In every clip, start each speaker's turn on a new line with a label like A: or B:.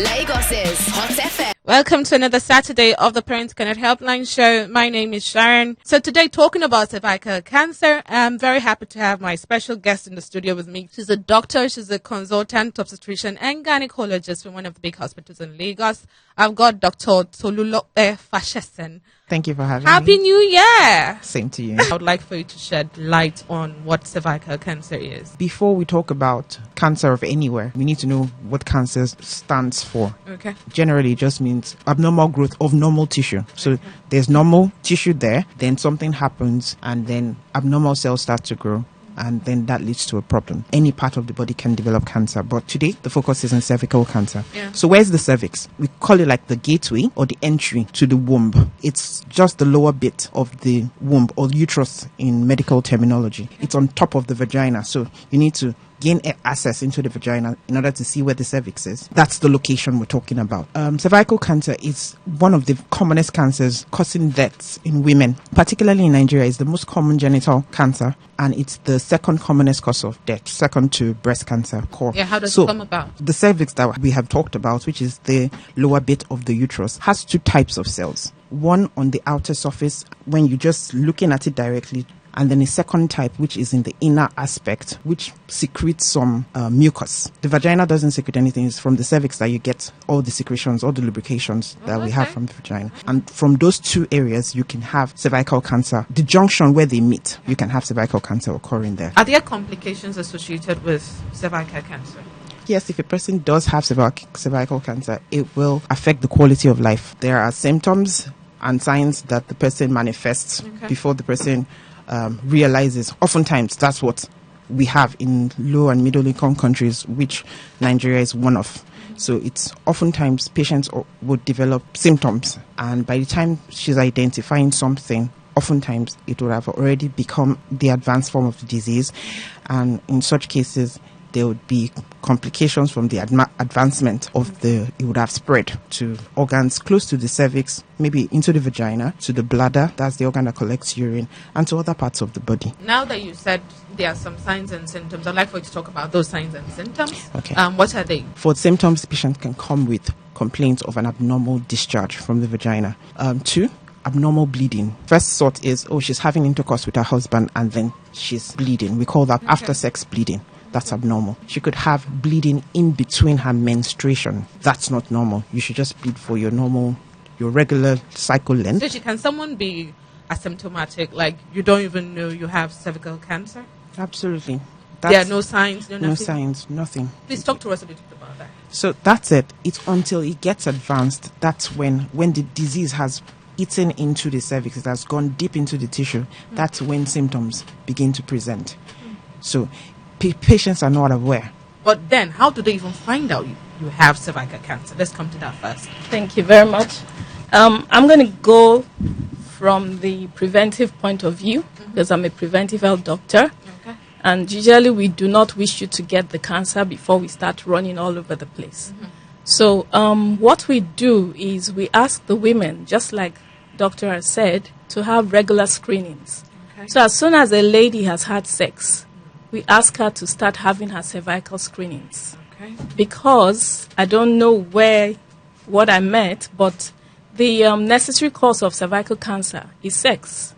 A: Lagos's Hot FM.
B: Welcome to another Saturday of the Parent Connect Helpline show. My name is Sharon. So today, talking about cervical cancer, I'm very happy to have my special guest in the studio with me. She's a doctor, she's a consultant obstetrician and gynecologist from one of the big hospitals in Lagos. I've got Dr. Tolulope Fasesin.
C: Thank you for having
B: Happy
C: me.
B: New Year!
C: Same to you.
B: I would like for you to shed light on what cervical cancer is.
C: Before we talk about cancer of anywhere, we need to know what cancer stands for.
B: Okay.
C: Generally, it just means abnormal growth of normal tissue. So there's normal tissue there, then something happens, and then abnormal cells start to grow. And then that leads to a problem. Any part of the body can develop cancer. But today, the focus is on cervical cancer.
B: Yeah.
C: So where's the cervix? We call it like the gateway or the entry to the womb. It's just the lower bit of the womb or uterus in medical terminology. It's on top of the vagina. So you need to gain access into the vagina in order to see where the cervix is. That's the location we're talking about. Cervical cancer is one of the commonest cancers causing deaths in women, particularly in Nigeria. It's the most common genital cancer, and it's the second commonest cause of death, second to breast cancer.
B: Yeah, how does it come about?
C: The cervix that we have talked about, which is the lower bit of the uterus, has two types of cells. One on the outer surface, when you're just looking at it directly, and then a second type, which is in the inner aspect, which secretes some mucus. The vagina doesn't secrete anything. It's from the cervix that you get all the secretions, all the lubrications that we have from the vagina. And from those two areas, you can have cervical cancer. The junction where they meet, you can have cervical cancer occurring there.
B: Are there complications associated with cervical cancer?
C: Yes, if a person does have cervical cancer, it will affect the quality of life. There are symptoms and signs that the person manifests before the person realizes. Oftentimes, that's what we have in low and middle income countries, which Nigeria is one of. So it's oftentimes patients would develop symptoms, and by the time she's identifying something, oftentimes it would have already become the advanced form of the disease, and in such cases there would be complications from the advancement of it would have spread to organs close to the cervix, maybe into the vagina, to the bladder, that's the organ that collects urine, and to other parts of the body.
B: Now that you said there are some signs and symptoms, I'd like for you to talk about those signs and symptoms.
C: Okay.
B: What are they?
C: For symptoms, the patient can come with complaints of an abnormal discharge from the vagina. 2, abnormal bleeding. First sort is, she's having intercourse with her husband and then she's bleeding. We call that after sex bleeding. That's abnormal. She could have bleeding in between her menstruation. That's not normal. You should just bleed for your regular cycle length.
B: So can someone be asymptomatic, like you don't even know you have cervical cancer?
C: Absolutely.
B: There are no signs,
C: no signs, nothing.
B: Please talk to us a little bit about that.
C: So that's it. It's until it gets advanced, that's when the disease has eaten into the cervix, it has gone deep into the tissue, that's when symptoms begin to present. So patients are not aware.
B: But then, how do they even find out you have cervical cancer? Let's come to that first.
D: Thank you very much. I'm going to go from the preventive point of view, because I'm a preventive health doctor.
B: Okay.
D: And usually we do not wish you to get the cancer before we start running all over the place. So what we do is we ask the women, just like Doctor has said, to have regular screenings.
B: Okay.
D: So as soon as a lady has had sex, we ask her to start having her cervical screenings.
B: Okay.
D: Because I don't know what I meant, but the necessary cause of cervical cancer is sex.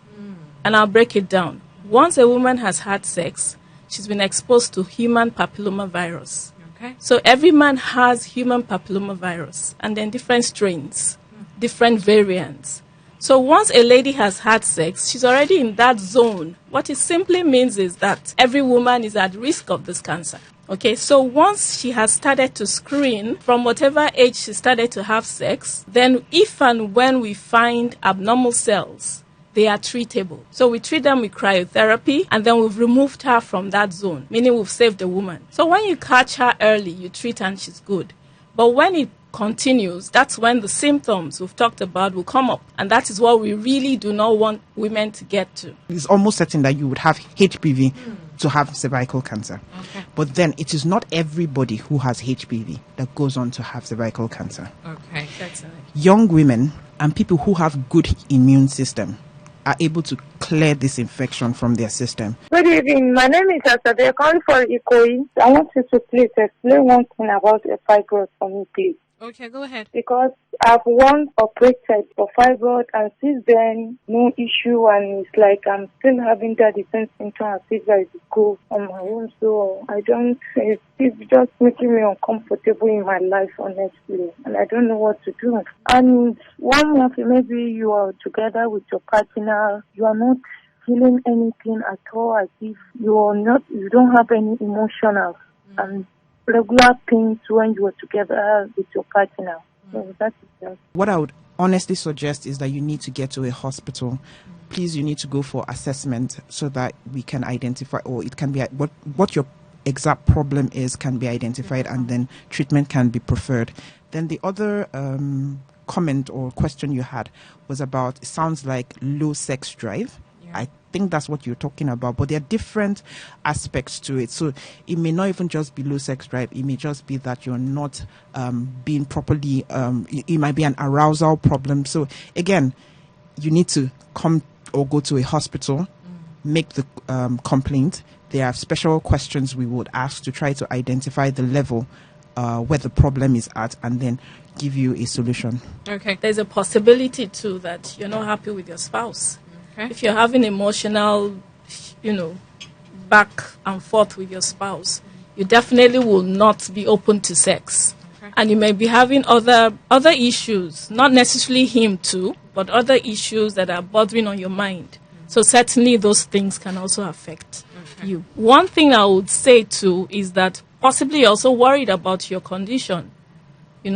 D: And I'll break it down. Once a woman has had sex, she's been exposed to human papillomavirus.
B: Okay.
D: So every man has human papillomavirus, and then different strains, different variants. So once a lady has had sex, she's already in that zone. What it simply means is that every woman is at risk of this cancer. Okay, so once she has started to screen, from whatever age she started to have sex, then if and when we find abnormal cells, they are treatable. So we treat them with cryotherapy, and then we've removed her from that zone, meaning we've saved the woman. So when you catch her early, you treat her and she's good. But when it continues, that's when the symptoms we've talked about will come up. And that is what we really do not want women to get to.
C: It's almost certain that you would have HPV to have cervical cancer.
B: Okay.
C: But then it is not everybody who has HPV that goes on to have cervical cancer.
B: Okay.
D: Certainly.
C: Young women and people who have good immune system are able to clear this infection from their system.
E: Good evening. My name is Asade. I'm calling for Ikoyi. I want you to please explain one thing about a fibroid for me, please.
B: Okay, go ahead.
E: because I've once operated for fibroid, and since then, no issue, and it's like I'm still having that the same symptom as if I go on my own. So it's just making me uncomfortable in my life, honestly, and I don't know what to do. And one month, maybe you are together with your partner, you are not feeling anything at all, as if you don't have any emotional and regular pains when you are together with your partner. So that's just.
C: What I would honestly suggest is that you need to get to a hospital. Please, you need to go for assessment so that we can identify, or it can be what your exact problem is can be identified, and then treatment can be preferred. Then the other comment or question you had was about, it sounds like low sex drive. I think that's what you're talking about, but there are different aspects to it. So it may not even just be low sex drive. It may just be that you're not being properly, it might be an arousal problem. So again, you need to come or go to a hospital, make the complaint. There are special questions we would ask to try to identify the level where the problem is at, and then give you a solution.
B: Okay.
D: There's a possibility too that you're not happy with your spouse.
B: Okay.
D: If you're having emotional, back and forth with your spouse, you definitely will not be open to sex.
B: Okay.
D: And you may be having other issues, not necessarily him too, but other issues that are bothering on your mind. So certainly those things can also affect you. One thing I would say too is that possibly you're also worried about your condition.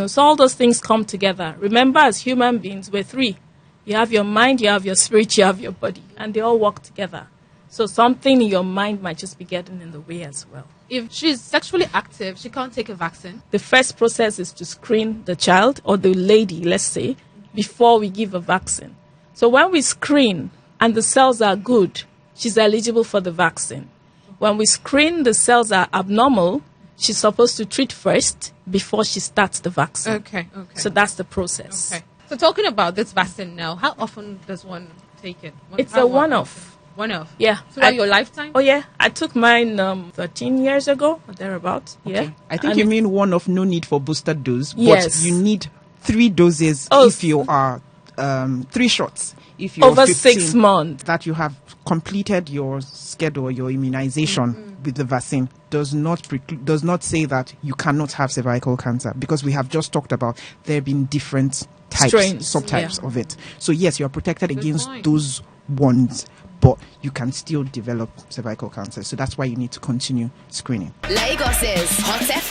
D: So all those things come together. Remember, as human beings, we're three. You have your mind, you have your spirit, you have your body, and they all work together. So something in your mind might just be getting in the way as well.
B: If she's sexually active, she can't take a vaccine.
D: The first process is to screen the child or the lady, let's say, before we give a vaccine. So when we screen and the cells are good, she's eligible for the vaccine. When we screen, the cells are abnormal, she's supposed to treat first before she starts the vaccine.
B: Okay.
D: So that's the process.
B: Okay. So talking about this vaccine now, how often does one take it?
D: It's a one-off.
B: One-off?
D: Yeah.
B: Throughout your lifetime?
D: Oh, yeah. I took mine 13 years ago, or thereabouts.
C: Okay.
D: Yeah.
C: I think you mean one of no need for booster dose,
D: Yes.
C: but you need 3 doses if you are 3 shots. If you're
D: over
C: 15,
D: 6 months.
C: that you have completed your schedule, your immunization with the vaccine does not say that you cannot have cervical cancer, because we have just talked about there have been different types, subtypes of it. So yes, you are protected against those ones, but you can still develop cervical cancer. So that's why you need to continue screening.
A: Lagos's Hot FM.